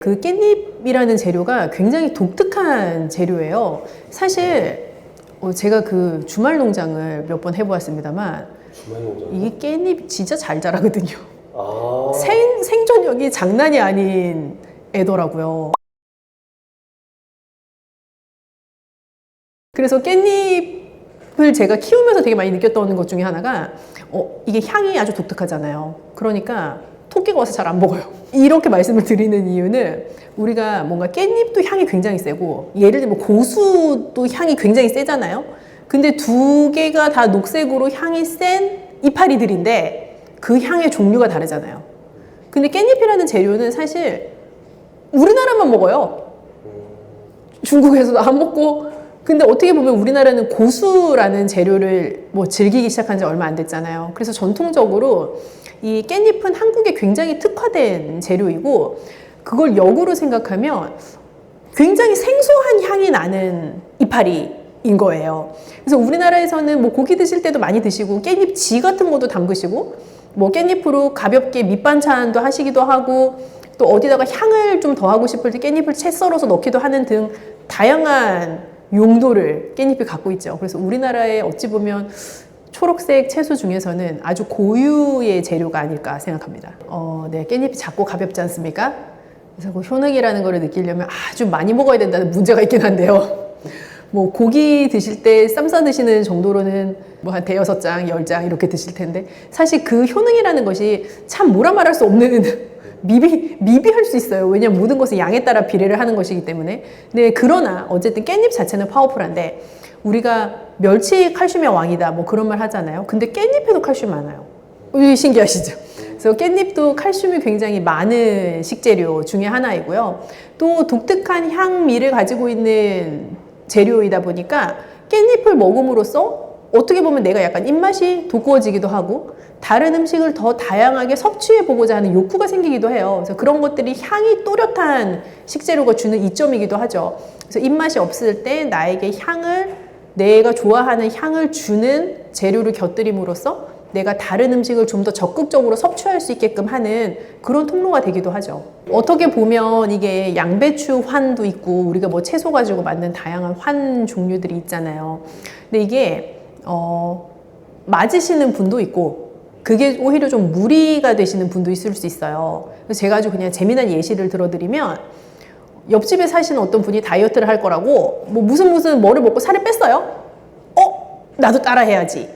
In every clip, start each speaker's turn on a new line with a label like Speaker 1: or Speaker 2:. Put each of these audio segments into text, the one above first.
Speaker 1: 그 깻잎이라는 재료가 굉장히 독특한 재료예요. 사실 제가 그 주말 농장을 몇 번 해보았습니다만
Speaker 2: 주말 농장.
Speaker 1: 이게 깻잎 진짜 잘 자라거든요.
Speaker 2: 아.
Speaker 1: 생존력이 장난이 아닌 애더라고요. 그래서 깻잎을 제가 키우면서 되게 많이 느꼈던 것 중에 하나가 이게 향이 아주 독특하잖아요. 그러니까 토끼가 와서 잘 안 먹어요. 이렇게 말씀을 드리는 이유는 우리가 뭔가 깻잎도 향이 굉장히 세고 예를 들면 고수도 향이 굉장히 세잖아요. 근데 두 개가 다 녹색으로 향이 센 이파리들인데 그 향의 종류가 다르잖아요. 근데 깻잎이라는 재료는 사실 우리나라만 먹어요. 중국에서도 안 먹고. 근데 어떻게 보면 우리나라는 고수라는 재료를 즐기기 시작한 지 얼마 안 됐잖아요. 그래서 전통적으로 이 깻잎은 한국에 굉장히 특화된 재료이고 그걸 역으로 생각하면 굉장히 생소한 향이 나는 이파리인 거예요. 그래서 우리나라에서는 고기 드실 때도 많이 드시고 깻잎지 같은 것도 담그시고 깻잎으로 가볍게 밑반찬도 하시기도 하고 또 어디다가 향을 좀 더하고 싶을 때 깻잎을 채 썰어서 넣기도 하는 등 다양한 용도를 깻잎이 갖고 있죠. 그래서 우리나라에 어찌 보면 초록색 채소 중에서는 아주 고유의 재료가 아닐까 생각합니다. 네, 깻잎이 작고 가볍지 않습니까? 그래서 그 효능이라는 걸 느끼려면 아주 많이 먹어야 된다는 문제가 있긴 한데요. 고기 드실 때 쌈 싸 드시는 정도로는 한 대여섯 장, 10장 이렇게 드실 텐데 사실 그 효능이라는 것이 참 뭐라 말할 수 없는 미비할 수 있어요. 왜냐하면 모든 것은 양에 따라 비례를 하는 것이기 때문에. 네, 그러나 어쨌든 깻잎 자체는 파워풀한데 우리가 멸치 칼슘의 왕이다 그런 말 하잖아요. 근데 깻잎에도 칼슘 많아요. 신기하시죠? 그래서 깻잎도 칼슘이 굉장히 많은 식재료 중에 하나이고요. 또 독특한 향미를 가지고 있는 재료이다 보니까 깻잎을 먹음으로써 어떻게 보면 내가 약간 입맛이 돋구어지기도 하고 다른 음식을 더 다양하게 섭취해보고자 하는 욕구가 생기기도 해요. 그래서 그런 것들이 향이 또렷한 식재료가 주는 이점이기도 하죠. 그래서 입맛이 없을 때 나에게 내가 좋아하는 향을 주는 재료를 곁들임으로써 내가 다른 음식을 좀 더 적극적으로 섭취할 수 있게끔 하는 그런 통로가 되기도 하죠. 어떻게 보면 이게 양배추 환도 있고 우리가 채소 가지고 만든 다양한 환 종류들이 있잖아요. 근데 이게 맞으시는 분도 있고 그게 오히려 좀 무리가 되시는 분도 있을 수 있어요. 그래서 제가 아주 그냥 재미난 예시를 들어드리면 옆집에 사시는 어떤 분이 다이어트를 할 거라고 무슨 뭐를 먹고 살을 뺐어요. 나도 따라 해야지.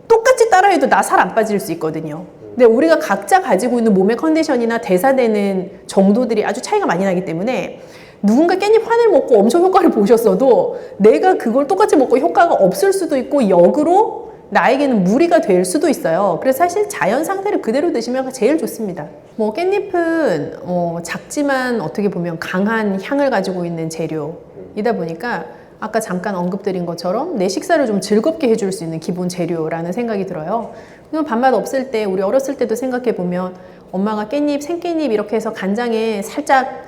Speaker 1: 똑같이 따라 해도 나 살 안 빠질 수 있거든요. 근데 우리가 각자 가지고 있는 몸의 컨디션이나 대사되는 정도들이 아주 차이가 많이 나기 때문에 누군가 깻잎 환을 먹고 엄청 효과를 보셨어도 내가 그걸 똑같이 먹고 효과가 없을 수도 있고 역으로 나에게는 무리가 될 수도 있어요. 그래서 사실 자연 상태를 그대로 드시면 제일 좋습니다. 깻잎은 작지만 어떻게 보면 강한 향을 가지고 있는 재료이다 보니까 아까 잠깐 언급드린 것처럼 내 식사를 좀 즐겁게 해줄 수 있는 기본 재료라는 생각이 들어요. 그럼 밥맛 없을 때 우리 어렸을 때도 생각해보면 엄마가 생깻잎 이렇게 해서 간장에 살짝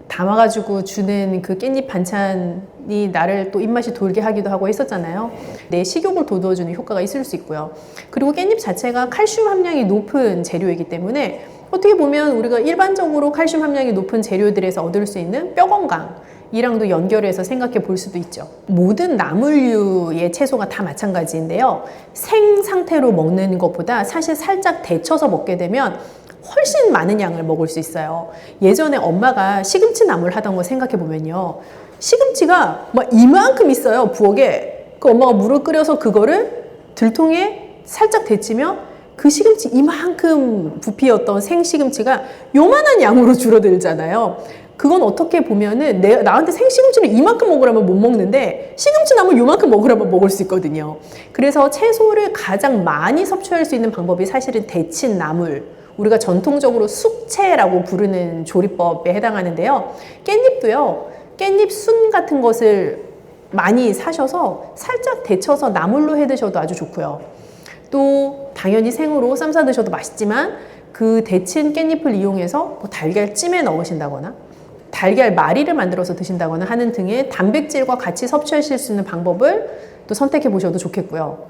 Speaker 1: 담아가지고 주는 그 깻잎 반찬이 나를 또 입맛이 돌게 하기도 하고 했었잖아요. 내 식욕을 돋워주는 효과가 있을 수 있고요. 그리고 깻잎 자체가 칼슘 함량이 높은 재료이기 때문에 어떻게 보면 우리가 일반적으로 칼슘 함량이 높은 재료들에서 얻을 수 있는 뼈 건강이랑도 연결해서 생각해 볼 수도 있죠. 모든 나물류의 채소가 다 마찬가지인데요. 생 상태로 먹는 것보다 사실 살짝 데쳐서 먹게 되면 훨씬 많은 양을 먹을 수 있어요. 예전에 엄마가 시금치 나물 하던 거 생각해 보면요. 시금치가 이만큼 있어요, 부엌에. 그 엄마가 물을 끓여서 그거를 들통에 살짝 데치면 그 시금치 이만큼 부피였던 생시금치가 요만한 양으로 줄어들잖아요. 그건 어떻게 보면은 나한테 생시금치를 이만큼 먹으라면 못 먹는데 시금치 나물 요만큼 먹으라면 먹을 수 있거든요. 그래서 채소를 가장 많이 섭취할 수 있는 방법이 사실은 데친 나물, 우리가 전통적으로 숙채라고 부르는 조리법에 해당하는데요. 깻잎도요. 깻잎 순 같은 것을 많이 사셔서 살짝 데쳐서 나물로 해 드셔도 아주 좋고요. 또 당연히 생으로 쌈 싸 드셔도 맛있지만 그 데친 깻잎을 이용해서 달걀찜에 넣으신다거나 달걀 마리를 만들어서 드신다거나 하는 등의 단백질과 같이 섭취하실 수 있는 방법을 또 선택해 보셔도 좋겠고요.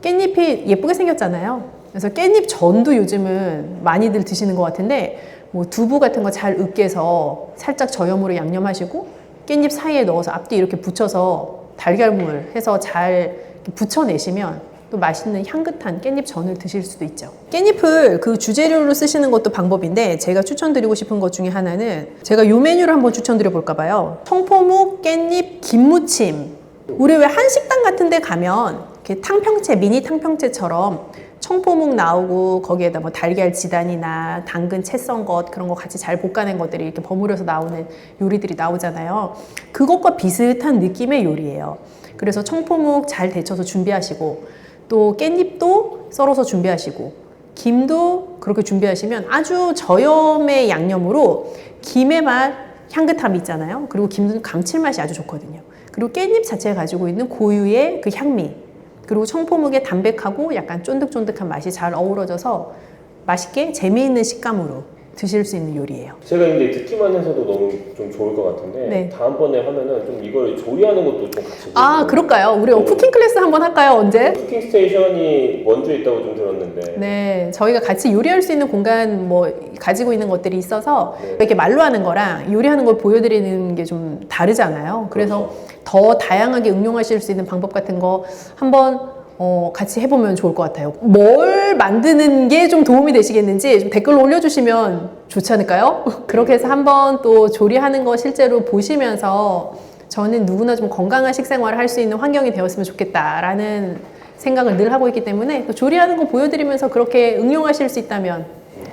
Speaker 1: 깻잎이 예쁘게 생겼잖아요. 그래서 깻잎 전도 요즘은 많이들 드시는 것 같은데 뭐 두부 같은 거 잘 으깨서 살짝 저염으로 양념하시고 깻잎 사이에 넣어서 앞뒤 이렇게 붙여서 달걀물 해서 잘 부쳐내시면 또 맛있는 향긋한 깻잎 전을 드실 수도 있죠. 깻잎을 그 주재료로 쓰시는 것도 방법인데 제가 추천드리고 싶은 것 중에 하나는 제가 이 메뉴를 한번 추천드려 볼까 봐요. 청포묵 깻잎 김무침. 우리 왜 한식당 같은 데 가면 이렇게 탕평채, 미니 탕평채처럼 청포묵 나오고 거기에다 뭐 달걀 지단이나 당근 채 썬 것 그런 거 같이 잘 볶아낸 것들이 이렇게 버무려서 나오는 요리들이 나오잖아요. 그것과 비슷한 느낌의 요리예요. 그래서 청포묵 잘 데쳐서 준비하시고 또 깻잎도 썰어서 준비하시고 김도 그렇게 준비하시면 아주 저염의 양념으로 김의 맛, 향긋함이 있잖아요. 그리고 김도 감칠맛이 아주 좋거든요. 그리고 깻잎 자체가 가지고 있는 고유의 그 향미 그리고 청포묵의 담백하고 약간 쫀득쫀득한 맛이 잘 어우러져서 맛있게 재미있는 식감으로 드실 수 있는 요리예요.
Speaker 2: 제가 근데 듣기만 해서도 너무 좀 좋을 것 같은데
Speaker 1: 네.
Speaker 2: 다음번에 하면은 좀 이걸 조리하는 것도 좀 같이
Speaker 1: 아, 그럴까요? 우리
Speaker 2: 네.
Speaker 1: 쿠킹 클래스 한번 할까요? 언제?
Speaker 2: 쿠킹 스테이션이 원주에 있다고 좀 들었는데
Speaker 1: 네, 저희가 같이 요리할 수 있는 공간 뭐 가지고 있는 것들이 있어서
Speaker 2: 네.
Speaker 1: 이렇게 말로 하는 거랑 요리하는 걸 보여드리는 게 좀 다르잖아요. 그래서 더 다양하게 응용하실 수 있는 방법 같은 거 한번 같이 해보면 좋을 것 같아요. 뭘 만드는 게 좀 도움이 되시겠는지 좀 댓글로 올려주시면 좋지 않을까요? 그렇게 해서 한번 또 조리하는 거 실제로 보시면서 저는 누구나 좀 건강한 식생활을 할 수 있는 환경이 되었으면 좋겠다라는 생각을 늘 하고 있기 때문에 또 조리하는 거 보여드리면서 그렇게 응용하실 수 있다면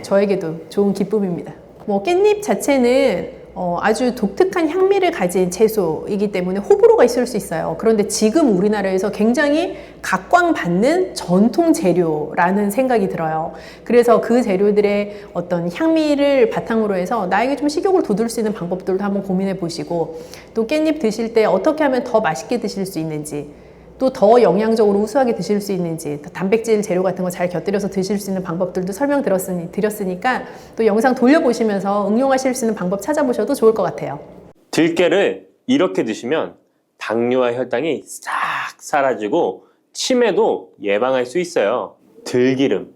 Speaker 1: 저에게도 좋은 기쁨입니다. 뭐 깻잎 자체는 아주 독특한 향미를 가진 채소이기 때문에 호불호가 있을 수 있어요. 그런데 지금 우리나라에서 굉장히 각광받는 전통 재료라는 생각이 들어요. 그래서 그 재료들의 어떤 향미를 바탕으로 해서 나에게 좀 식욕을 돋울 수 있는 방법들도 한번 고민해 보시고 또 깻잎 드실 때 어떻게 하면 더 맛있게 드실 수 있는지 또 더 영양적으로 우수하게 드실 수 있는지 단백질 재료 같은 거 잘 곁들여서 드실 수 있는 방법들도 드렸으니까 또 영상 돌려보시면서 응용하실 수 있는 방법 찾아보셔도 좋을 것 같아요.
Speaker 2: 들깨를 이렇게 드시면 당뇨와 혈당이 싹 사라지고 치매도 예방할 수 있어요. 들기름,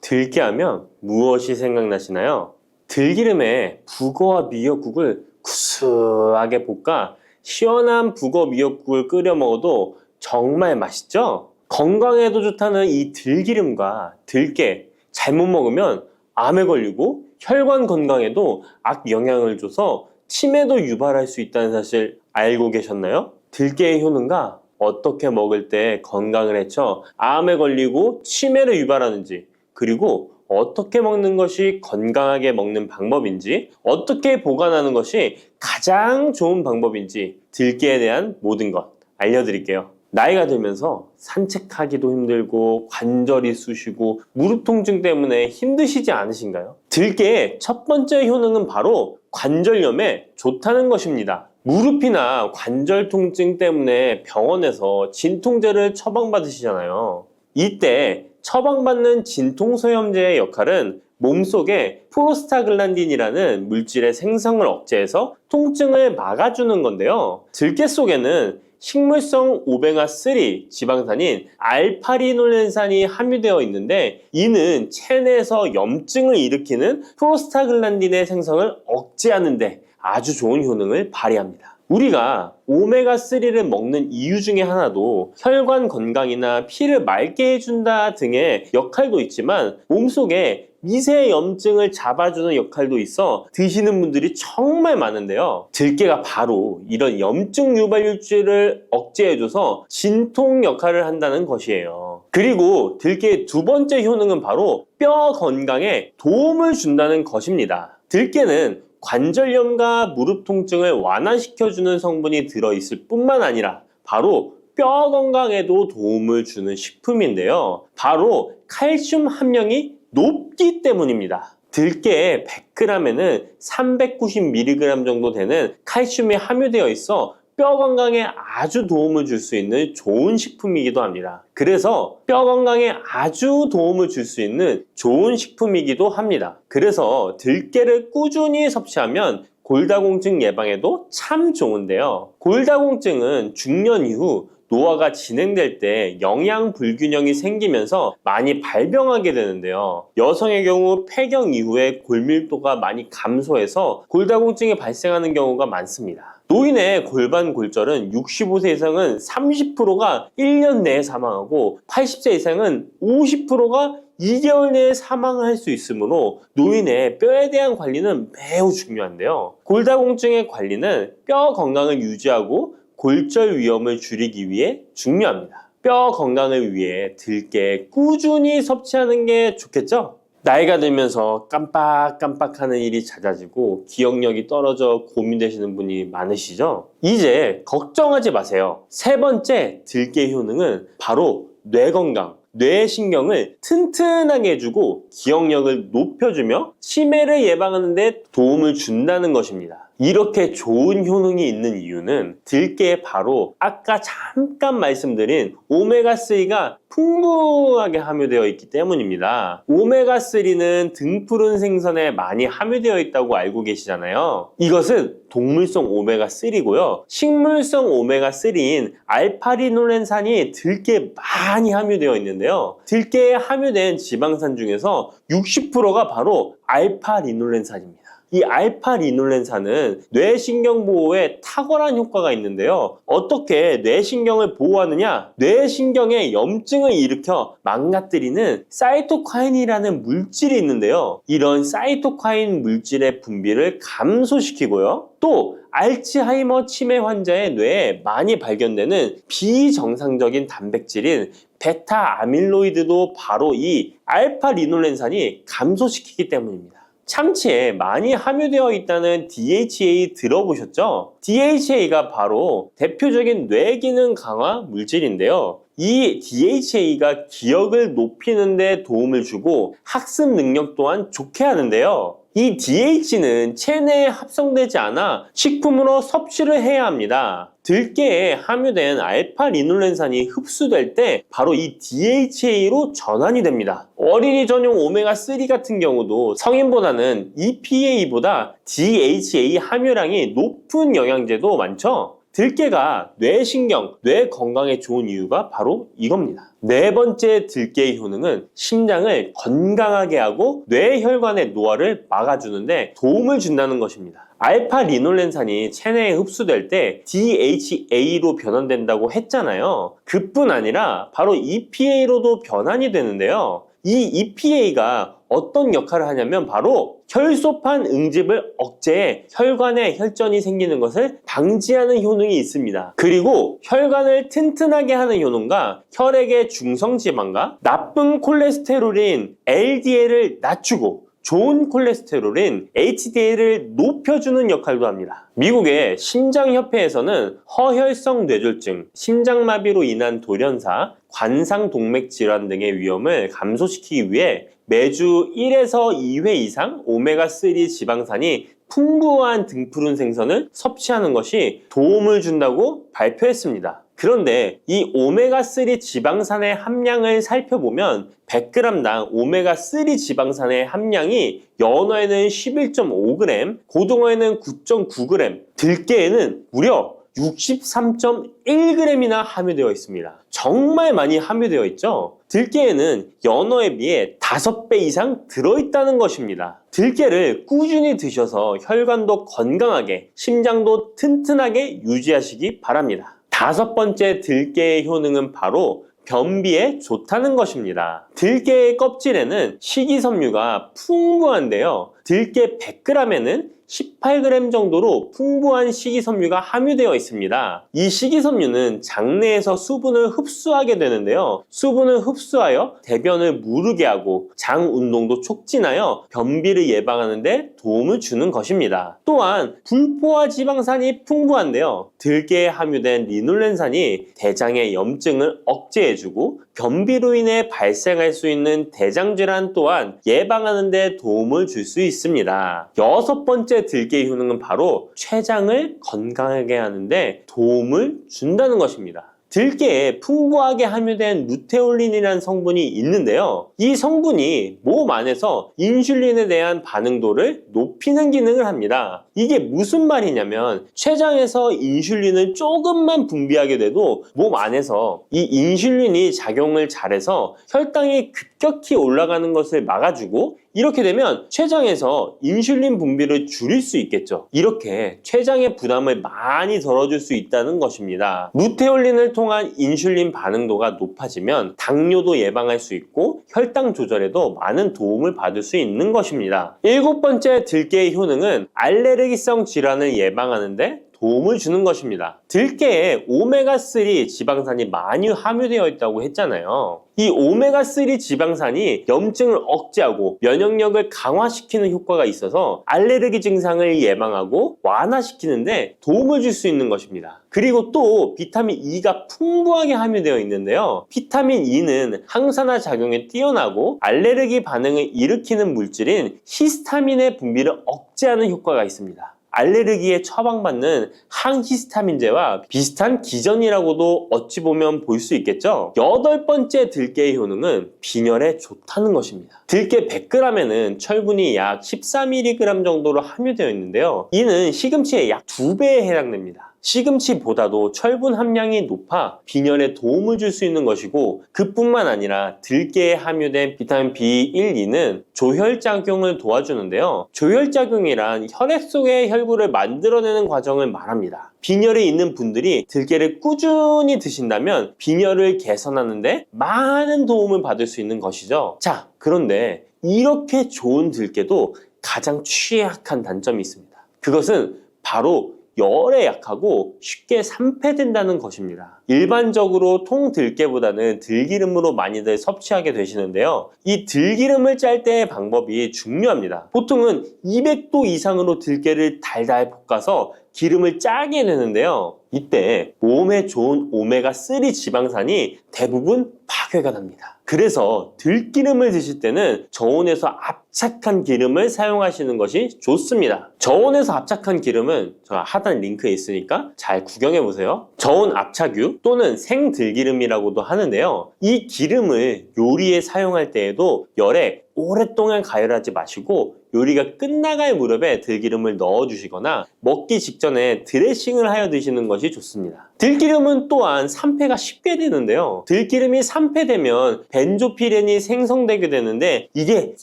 Speaker 2: 들깨하면 무엇이 생각나시나요? 들기름에 북어와 미역국을 구수하게 볶아 시원한 북어 미역국을 끓여 먹어도 정말 맛있죠? 건강에도 좋다는 이 들기름과 들깨 잘못 먹으면 암에 걸리고 혈관 건강에도 악영향을 줘서 치매도 유발할 수 있다는 사실 알고 계셨나요? 들깨의 효능과 어떻게 먹을 때 건강을 해쳐 암에 걸리고 치매를 유발하는지 그리고 어떻게 먹는 것이 건강하게 먹는 방법인지 어떻게 보관하는 것이 가장 좋은 방법인지 들깨에 대한 모든 것 알려드릴게요. 나이가 들면서 산책하기도 힘들고 관절이 쑤시고 무릎 통증 때문에 힘드시지 않으신가요? 들깨의 첫 번째 효능은 바로 관절염에 좋다는 것입니다. 무릎이나 관절 통증 때문에 병원에서 진통제를 처방받으시잖아요. 이때 처방받는 진통소염제의 역할은 몸속에 프로스타글란딘이라는 물질의 생성을 억제해서 통증을 막아주는 건데요. 들깨 속에는 식물성 오메가3 지방산인 알파리놀렌산이 함유되어 있는데 이는 체내에서 염증을 일으키는 프로스타글란딘의 생성을 억제하는 데 아주 좋은 효능을 발휘합니다. 우리가 오메가3를 먹는 이유 중에 하나도 혈관 건강이나 피를 맑게 해준다 등의 역할도 있지만 몸속에 미세 염증을 잡아주는 역할도 있어 드시는 분들이 정말 많은데요. 들깨가 바로 이런 염증 유발물질을 억제해줘서 진통 역할을 한다는 것이에요. 그리고 들깨의 두 번째 효능은 바로 뼈 건강에 도움을 준다는 것입니다. 들깨는 관절염과 무릎 통증을 완화시켜주는 성분이 들어있을 뿐만 아니라 바로 뼈 건강에도 도움을 주는 식품인데요. 바로 칼슘 함량이 높기 때문입니다. 들깨의 100g에는 390mg 정도 되는 칼슘이 함유되어 있어 뼈 건강에 아주 도움을 줄 수 있는 좋은 식품이기도 합니다. 그래서 뼈 건강에 아주 도움을 줄 수 있는 좋은 식품이기도 합니다. 그래서 들깨를 꾸준히 섭취하면 골다공증 예방에도 참 좋은데요. 골다공증은 중년 이후 노화가 진행될 때 영양 불균형이 생기면서 많이 발병하게 되는데요. 여성의 경우 폐경 이후에 골밀도가 많이 감소해서 골다공증이 발생하는 경우가 많습니다. 노인의 골반 골절은 65세 이상은 30%가 1년 내에 사망하고 80세 이상은 50%가 2개월 내에 사망할 수 있으므로 노인의 뼈에 대한 관리는 매우 중요한데요. 골다공증의 관리는 뼈 건강을 유지하고 골절 위험을 줄이기 위해 중요합니다. 뼈 건강을 위해 들깨 꾸준히 섭취하는 게 좋겠죠? 나이가 들면서 깜빡깜빡하는 일이 잦아지고 기억력이 떨어져 고민되시는 분이 많으시죠? 이제 걱정하지 마세요. 세 번째 들깨 효능은 바로 뇌 건강, 뇌신경을 튼튼하게 해주고 기억력을 높여주며 치매를 예방하는 데 도움을 준다는 것입니다. 이렇게 좋은 효능이 있는 이유는 들깨에 바로 아까 잠깐 말씀드린 오메가3가 풍부하게 함유되어 있기 때문입니다. 오메가3는 등푸른 생선에 많이 함유되어 있다고 알고 계시잖아요. 이것은 동물성 오메가3고요. 식물성 오메가3인 알파리놀렌산이 들깨에 많이 함유되어 있는데요. 들깨에 함유된 지방산 중에서 60%가 바로 알파리놀렌산입니다. 이 알파리놀렌산은 뇌신경 보호에 탁월한 효과가 있는데요. 어떻게 뇌신경을 보호하느냐? 뇌신경에 염증을 일으켜 망가뜨리는 사이토카인이라는 물질이 있는데요. 이런 사이토카인 물질의 분비를 감소시키고요. 또 알츠하이머 치매 환자의 뇌에 많이 발견되는 비정상적인 단백질인 베타 아밀로이드도 바로 이 알파리놀렌산이 감소시키기 때문입니다. 참치에 많이 함유되어 있다는 DHA 들어보셨죠? DHA가 바로 대표적인 뇌기능 강화 물질인데요. 이 DHA가 기억을 높이는 데 도움을 주고 학습 능력 또한 좋게 하는데요. 이 DH는 체내에 합성되지 않아 식품으로 섭취를 해야 합니다. 들깨에 함유된 알파리놀렌산이 흡수될 때 바로 이 DHA로 전환이 됩니다. 어린이 전용 오메가3 같은 경우도 성인보다는 EPA보다 DHA 함유량이 높은 영양제도 많죠? 들깨가 뇌신경, 뇌 건강에 좋은 이유가 바로 이겁니다. 네 번째 들깨의 효능은 심장을 건강하게 하고 뇌혈관의 노화를 막아주는데 도움을 준다는 것입니다. 알파리놀렌산이 체내에 흡수될 때 DHA로 변환된다고 했잖아요. 그뿐 아니라 바로 EPA로도 변환이 되는데요. 이 EPA가 어떤 역할을 하냐면 바로 혈소판 응집을 억제해 혈관에 혈전이 생기는 것을 방지하는 효능이 있습니다. 그리고 혈관을 튼튼하게 하는 효능과 혈액의 중성지방과 나쁜 콜레스테롤인 LDL을 낮추고 좋은 콜레스테롤인 HDL을 높여주는 역할도 합니다. 미국의 심장협회에서는 허혈성 뇌졸중, 심장마비로 인한 돌연사, 관상동맥 질환 등의 위험을 감소시키기 위해 매주 1에서 2회 이상 오메가3 지방산이 풍부한 등푸른 생선을 섭취하는 것이 도움을 준다고 발표했습니다. 그런데 이 오메가3 지방산의 함량을 살펴보면 100g당 오메가3 지방산의 함량이 연어에는 11.5g, 고등어에는 9.9g, 들깨에는 무려 63.1g이나 함유되어 있습니다. 정말 많이 함유되어 있죠? 들깨에는 연어에 비해 5배 이상 들어있다는 것입니다. 들깨를 꾸준히 드셔서 혈관도 건강하게, 심장도 튼튼하게 유지하시기 바랍니다. 다섯 번째 들깨의 효능은 바로 변비에 좋다는 것입니다. 들깨의 껍질에는 식이섬유가 풍부한데요. 들깨 100g에는 18g 정도로 풍부한 식이섬유가 함유되어 있습니다. 이 식이섬유는 장내에서 수분을 흡수하게 되는데요. 수분을 흡수하여 대변을 무르게 하고 장 운동도 촉진하여 변비를 예방하는 데 도움을 주는 것입니다. 또한 불포화 지방산이 풍부한데요. 들깨에 함유된 리놀렌산이 대장의 염증을 억제해주고 변비로 인해 발생할 수 있는 대장질환 또한 예방하는 데 도움을 줄 수 있습니다. 여섯 번째 들깨의 효능은 바로 췌장을 건강하게 하는데 도움을 준다는 것입니다. 들깨에 풍부하게 함유된 루테올린이라는 성분이 있는데요. 이 성분이 몸 안에서 인슐린에 대한 반응도를 높이는 기능을 합니다. 이게 무슨 말이냐면 췌장에서 인슐린을 조금만 분비하게 돼도 몸 안에서 이 인슐린이 작용을 잘해서 혈당이 급격히 올라가는 것을 막아주고, 이렇게 되면 췌장에서 인슐린 분비를 줄일 수 있겠죠. 이렇게 췌장의 부담을 많이 덜어줄 수 있다는 것입니다. 루테올린을 통한 인슐린 반응도가 높아지면 당뇨도 예방할 수 있고 혈당 조절에도 많은 도움을 받을 수 있는 것입니다. 7번째 들깨의 효능은 알레르기성 질환을 예방하는데 도움을 주는 것입니다. 들깨에 오메가3 지방산이 많이 함유되어 있다고 했잖아요. 이 오메가3 지방산이 염증을 억제하고 면역력을 강화시키는 효과가 있어서 알레르기 증상을 예방하고 완화시키는데 도움을 줄 수 있는 것입니다. 그리고 또 비타민 E가 풍부하게 함유되어 있는데요. 비타민 E는 항산화 작용에 뛰어나고 알레르기 반응을 일으키는 물질인 히스타민의 분비를 억제하는 효과가 있습니다. 알레르기에 처방받는 항히스타민제와 비슷한 기전이라고도 어찌 보면 볼 수 있겠죠. 8번째 들깨의 효능은 빈혈에 좋다는 것입니다. 들깨 100g에는 철분이 약 14mg 정도로 함유되어 있는데요. 이는 시금치의 약 2배에 해당됩니다. 시금치보다도 철분 함량이 높아 빈혈에 도움을 줄 수 있는 것이고, 그뿐만 아니라 들깨에 함유된 비타민 B1, 2는 조혈작용을 도와주는데요. 조혈작용이란 혈액 속의 혈구를 만들어내는 과정을 말합니다. 빈혈이 있는 분들이 들깨를 꾸준히 드신다면 빈혈을 개선하는데 많은 도움을 받을 수 있는 것이죠. 자, 그런데 이렇게 좋은 들깨도 가장 취약한 단점이 있습니다. 그것은 바로 열에 약하고 쉽게 산패된다는 것입니다. 일반적으로 통들깨보다는 들기름으로 많이들 섭취하게 되시는데요. 이 들기름을 짤 때의 방법이 중요합니다. 보통은 200도 이상으로 들깨를 달달 볶아서 기름을 짜게 되는데요. 이때 몸에 좋은 오메가3 지방산이 대부분 파괴가 됩니다. 그래서 들기름을 드실 때는 저온에서 압착한 기름을 사용하시는 것이 좋습니다. 저온에서 압착한 기름은 제가 하단 링크에 있으니까 잘 구경해 보세요. 저온 압착유 또는 생들기름이라고도 하는데요. 이 기름을 요리에 사용할 때에도 열에 오랫동안 가열하지 마시고 요리가 끝나갈 무렵에 들기름을 넣어주시거나 먹기 직전에 드레싱을 하여 드시는 것이 좋습니다. 들기름은 또한 산패가 쉽게 되는데요. 들기름이 산패되면 벤조피렌이 생성되게 되는데 이게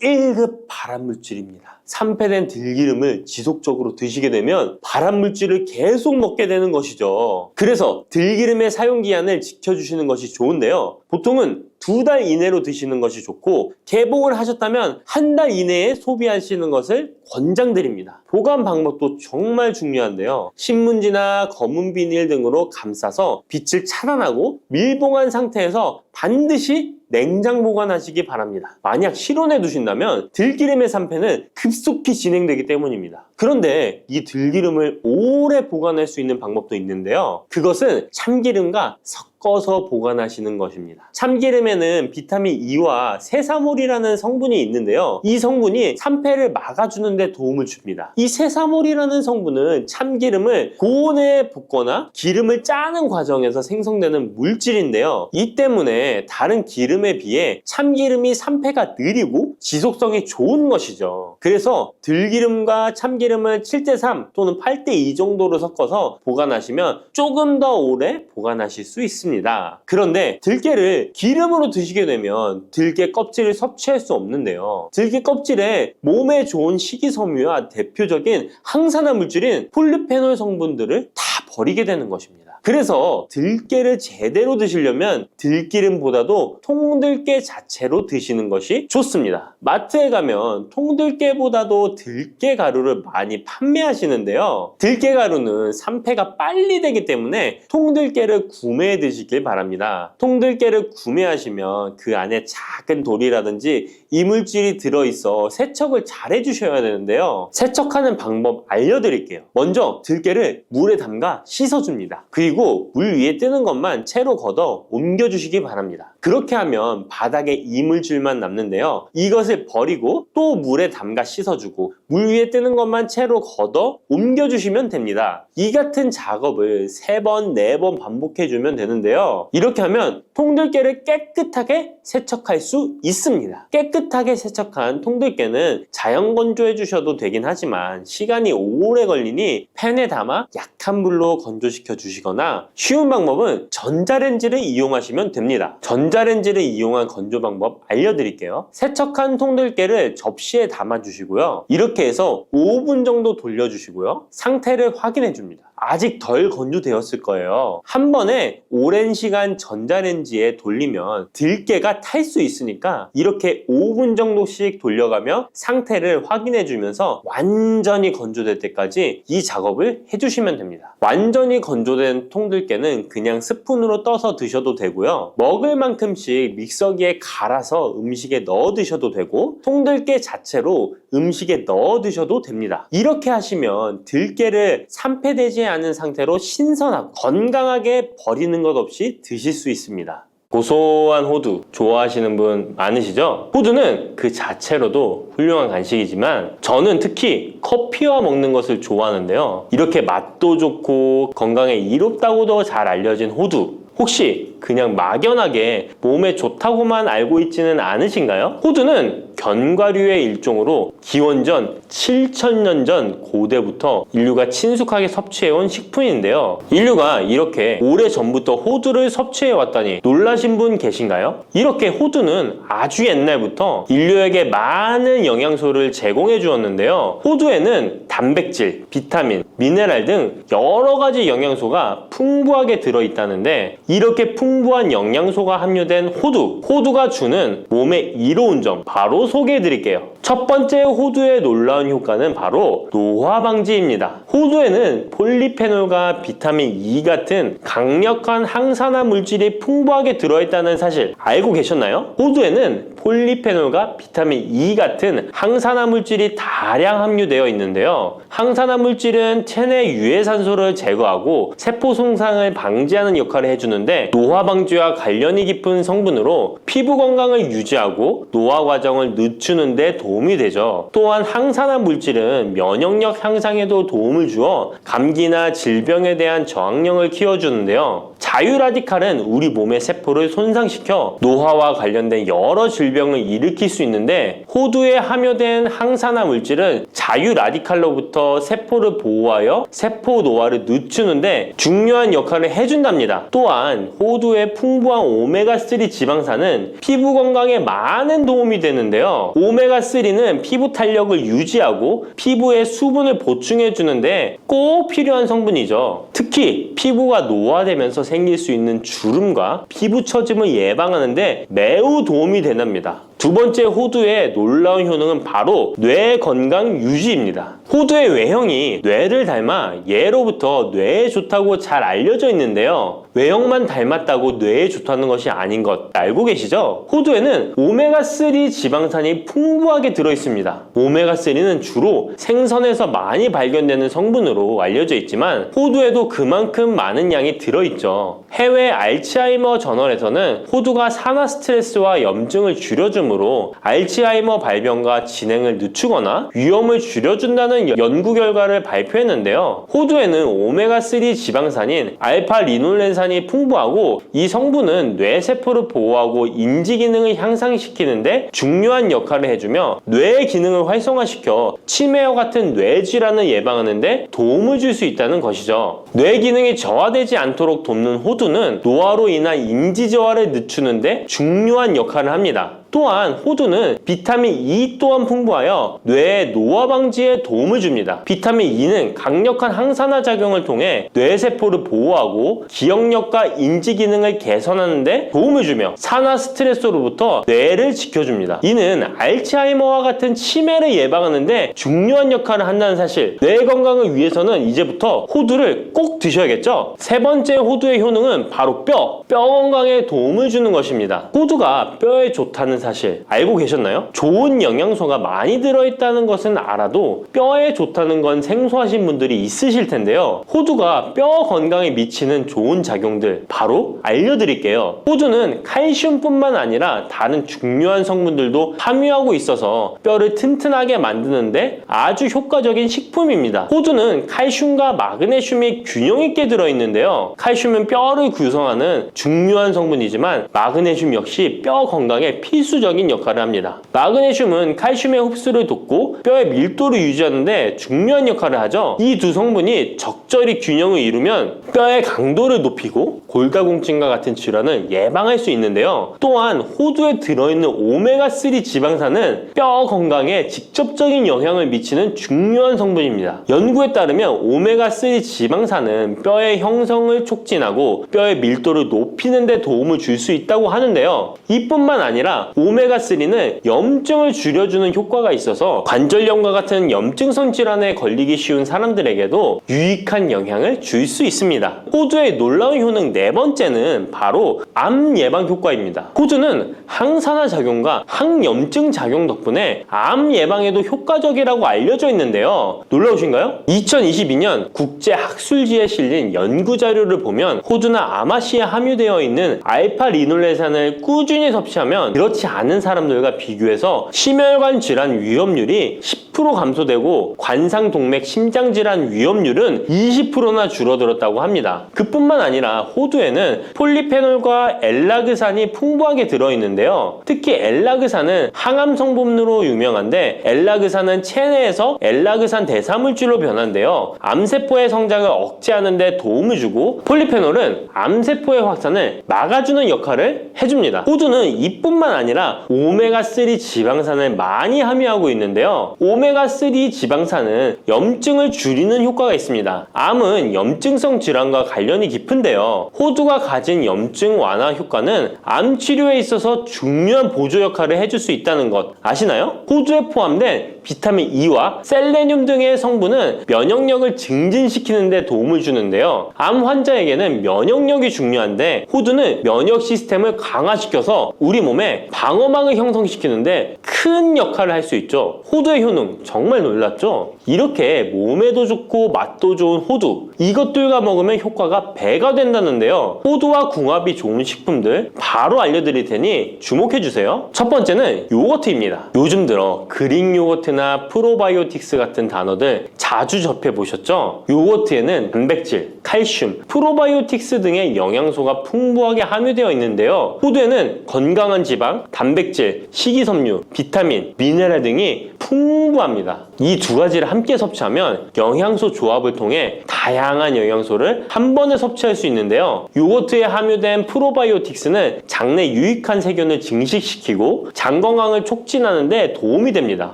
Speaker 2: 1급 발암물질입니다. 산패된 들기름을 지속적으로 드시게 되면 발암물질을 계속 먹게 되는 것이죠. 그래서 들기름의 사용기한을 지켜주시는 것이 좋은데요. 보통은 2달 이내로 드시는 것이 좋고, 개봉을 하셨다면 1달 이내에 소비하시는 것을 권장드립니다. 보관 방법도 정말 중요한데요. 신문지나 검은 비닐 등으로 감싸서 빛을 차단하고 밀봉한 상태에서 반드시 냉장 보관하시기 바랍니다. 만약 실온에 두신다면 들기름의 산패는 급속히 진행되기 때문입니다. 그런데 이 들기름을 오래 보관할 수 있는 방법도 있는데요. 그것은 참기름과 섞어서 보관하시는 것입니다. 참기름에는 비타민 E와 세사몰이라는 성분이 있는데요. 이 성분이 산패를 막아주는 데 도움을 줍니다. 이 세사몰이라는 성분은 참기름을 고온에 볶거나 기름을 짜는 과정에서 생성되는 물질인데요. 이 때문에 다른 기름에 비해 참기름이 산패가 느리고 지속성이 좋은 것이죠. 그래서 들기름과 참기름을 7:3 또는 8:2 정도로 섞어서 보관하시면 조금 더 오래 보관하실 수 있습니다. 그런데 들깨를 기름으로 드시게 되면 들깨 껍질을 섭취할 수 없는데요. 들깨 껍질에 몸에 좋은 식이섬유와 대표적인 항산화 물질인 폴리페놀 성분들을 다 버리게 되는 것입니다. 그래서 들깨를 제대로 드시려면 들기름보다도 통들깨 자체로 드시는 것이 좋습니다. 마트에 가면 통들깨보다도 들깨 가루를 많이 판매하시는데요. 들깨 가루는 산패가 빨리 되기 때문에 통들깨를 구매해 드시길 바랍니다. 통들깨를 구매하시면 그 안에 작은 돌이라든지 이물질이 들어있어 세척을 잘 해주셔야 되는데요. 세척하는 방법 알려드릴게요. 먼저 들깨를 물에 담가 씻어줍니다. 그리고 물 위에 뜨는 것만 채로 걷어 옮겨주시기 바랍니다. 그렇게 하면 바닥에 이물질만 남는데요. 이것을 버리고 또 물에 담가 씻어주고 물 위에 뜨는 것만 채로 걷어 옮겨주시면 됩니다. 이 같은 작업을 3번, 4번 반복해주면 되는데요. 이렇게 하면 통들깨를 깨끗하게 세척할 수 있습니다. 깨끗하게 세척한 통들깨는 자연 건조해 주셔도 되긴 하지만 시간이 오래 걸리니 팬에 담아 약한 불로 건조시켜 주시거나 쉬운 방법은 전자레인지를 이용하시면 됩니다. 전자레인지를 이용한 건조 방법 알려드릴게요. 세척한 통들깨를 접시에 담아 주시고요. 이렇게 해서 5분 정도 돌려주시고요. 상태를 확인해 줍니다. 아직 덜 건조되었을 거예요. 한 번에 오랜 시간 전자레인지에 돌리면 들깨가 탈 수 있으니까 이렇게 5분 정도씩 돌려가며 상태를 확인해 주면서 완전히 건조될 때까지 이 작업을 해주시면 됩니다. 완전히 건조된 통들깨는 그냥 스푼으로 떠서 드셔도 되고요. 먹을 만큼씩 믹서기에 갈아서 음식에 넣어 드셔도 되고 통들깨 자체로 음식에 넣어 드셔도 됩니다. 이렇게 하시면 들깨를 산패되지 않은 상태로 신선하고 건강하게 버리는 것 없이 드실 수 있습니다. 고소한 호두 좋아하시는 분 많으시죠? 호두는 그 자체로도 훌륭한 간식이지만 저는 특히 커피와 먹는 것을 좋아하는데요. 이렇게 맛도 좋고 건강에 이롭다고도 잘 알려진 호두, 혹시 그냥 막연하게 몸에 좋다고만 알고 있지는 않으신가요? 호두는 견과류의 일종으로 기원전 7,000년 전 고대부터 인류가 친숙하게 섭취해온 식품인데요. 인류가 이렇게 오래전부터 호두를 섭취해왔다니 놀라신 분 계신가요? 이렇게 호두는 아주 옛날부터 인류에게 많은 영양소를 제공해 주었는데요. 호두에는 단백질, 비타민, 미네랄 등 여러 가지 영양소가 풍부하게 들어있다는데 이렇게 풍부한 영양소가 함유된 호두가 주는 몸에 이로운 점 바로 소개해 드릴게요. 첫 번째 호두의 놀라운 효과는 바로 노화 방지입니다. 호두에는 폴리페놀과 비타민 E 같은 강력한 항산화 물질이 풍부하게 들어있다는 사실 알고 계셨나요? 호두에는 폴리페놀과 비타민 E 같은 항산화 물질이 다량 함유되어 있는데요. 항산화 물질은 체내 유해산소를 제거하고 세포 손상을 방지하는 역할을 해주는데 노화 방지와 관련이 깊은 성분으로 피부 건강을 유지하고 노화 과정을 늦추는 데 도움이 되죠. 또한 항산화 물질은 면역력 향상에도 도움을 주어 감기나 질병에 대한 저항력을 키워주는데요. 자유라디칼은 우리 몸의 세포를 손상시켜 노화와 관련된 여러 질병을 일으킬 수 있는데 호두에 함유된 항산화 물질은 자유라디칼로부터 세포를 보호하여 세포 노화를 늦추는데 중요한 역할을 해준답니다. 또한 호두의 풍부한 오메가3 지방산은 피부 건강에 많은 도움이 되는데요. 오메가3는 피부 탄력을 유지하고 피부에 수분을 보충해 주는데 꼭 필요한 성분이죠. 특히 피부가 노화되면서 생길 수 있는 주름과 피부 처짐을 예방하는데 매우 도움이 된답니다. 두 번째 호두의 놀라운 효능은 바로 뇌 건강 유지입니다. 호두의 외형이 뇌를 닮아 예로부터 뇌에 좋다고 잘 알려져 있는데요. 외형만 닮았다고 뇌에 좋다는 것이 아닌 것 알고 계시죠? 호두에는 오메가3 지방산이 풍부하게 들어있습니다. 오메가3는 주로 생선에서 많이 발견되는 성분으로 알려져 있지만 호두에도 그만큼 많은 양이 들어있죠. 해외 알츠하이머 저널에서는 호두가 산화 스트레스와 염증을 줄여주므로 알츠하이머 발병과 진행을 늦추거나 위험을 줄여준다는 연구 결과를 발표했는데요. 호두에는 오메가3 지방산인 알파-리놀렌산이 풍부하고 이 성분은 뇌세포를 보호하고 인지 기능을 향상시키는데 중요한 역할을 해주며 뇌의 기능을 활성화시켜 치매와 같은 뇌질환을 예방하는데 도움을 줄 수 있다는 것이죠. 뇌 기능이 저하되지 않도록 돕는 호두는 노화로 인한 인지 저하를 늦추는데 중요한 역할을 합니다. 또한 호두는 비타민 E 또한 풍부하여 뇌의 노화 방지에 도움을 줍니다. 비타민 E는 강력한 항산화 작용을 통해 뇌세포를 보호하고 기억력과 인지 기능을 개선하는 데 도움을 주며 산화 스트레스로부터 뇌를 지켜줍니다. 이는 알츠하이머와 같은 치매를 예방하는 데 중요한 역할을 한다는 사실, 뇌 건강을 위해서는 이제부터 호두를 꼭 드셔야겠죠? 세 번째 호두의 효능은 바로 뼈 건강에 도움을 주는 것입니다. 호두가 뼈에 좋다는 사실 알고 계셨나요? 좋은 영양소가 많이 들어있다는 것은 알아도 뼈에 좋다는 건 생소하신 분들이 있으실 텐데요. 호두가 뼈 건강에 미치는 좋은 작용들 바로 알려드릴게요. 호두는 칼슘뿐만 아니라 다른 중요한 성분들도 함유하고 있어서 뼈를 튼튼하게 만드는데 아주 효과적인 식품입니다. 호두는 칼슘과 마그네슘이 균형 있게 들어있는데요. 칼슘은 뼈를 구성하는 중요한 성분이지만 마그네슘 역시 뼈 건강에 필수적인 역할을 합니다. 마그네슘은 칼슘의 흡수를 돕고 뼈의 밀도를 유지하는데 중요한 역할을 하죠. 이 두 성분이 적절히 균형을 이루면 뼈의 강도를 높이고 골다공증과 같은 질환을 예방할 수 있는데요. 또한 호두에 들어있는 오메가3 지방산은 뼈 건강에 직접적인 영향을 미치는 중요한 성분입니다. 연구에 따르면 오메가3 지방산은 뼈의 형성을 촉진하고 뼈의 밀도를 높이는 데 도움을 줄 수 있다고 하는데요. 이뿐만 아니라 오메가3는 염증을 줄여주는 효과가 있어서 관절염과 같은 염증성 질환에 걸리기 쉬운 사람들에게도 유익한 영향을 줄 수 있습니다. 호두의 놀라운 효능 네 번째는 바로 암 예방 효과입니다. 호두는 항산화 작용과 항염증 작용 덕분에 암 예방에도 효과적이라고 알려져 있는데요. 놀라우신가요? 2022년 국제학술지에 실린 연구 자료를 보면 호두나 아마시에 함유되어 있는 알파-리놀레산을 꾸준히 섭취하면 그렇지 않은 사람들과 비교해서 심혈관 질환 위험률이 10% 감소되고 관상동맥 심장질환 위험률은 20%나 줄어들었다고 합니다. 그뿐만 아니라 호두에는 폴리페놀과 엘라그산이 풍부하게 들어있는데요. 특히 엘라그산은 항암 성분으로 유명한데 엘라그산은 체내에서 엘라그산 대사물질로 변한대요. 암세포의 성장을 억제하는 데 도움을 주고 폴리페놀은 암세포의 확산을 막아주는 역할을 해줍니다. 호두는 이뿐만 아니라 오메가3 지방산을 많이 함유하고 있는데요. 오메가3 지방산은 염증을 줄이는 효과가 있습니다. 암은 염증성 질환과 관련이 깊은데요. 호두가 가진 염증 완화 효과는 암 치료에 있어서 중요한 보조 역할을 해줄 수 있다는 것 아시나요? 호두에 포함된 비타민 E와 셀레늄 등의 성분은 면역력을 증진시키는 데 도움을 주는데요. 암 환자에게는 면역력이 중요한데 호두는 면역 시스템을 강화시켜서 우리 몸에 방어막을 형성시키는데 큰 역할을 할 수 있죠. 호두의 효능 정말 놀랍죠? 이렇게 몸에도 좋고 맛도 좋은 호두, 이것들과 먹으면 효과가 배가 된다는데요. 호두와 궁합이 좋은 식품들 바로 알려드릴 테니 주목해주세요. 첫 번째는 요거트입니다. 요즘 들어 그릭 요거트나 프로바이오틱스 같은 단어들 자주 접해보셨죠? 요거트에는 단백질, 칼슘, 프로바이오틱스 등의 영양소가 풍부하게 함유되어 있는데요. 호두에는 건강한 지방, 단백질, 식이섬유, 비타민, 미네랄 등이 풍부합니다. 이 두 가지를 함께 섭취하면 영양소 조합을 통해 다양한 영양소를 한 번에 섭취할 수 있는데요. 요거트에 함유된 프로바이오틱스는 장내 유익한 세균을 증식시키고 장 건강을 촉진하는 데 도움이 됩니다.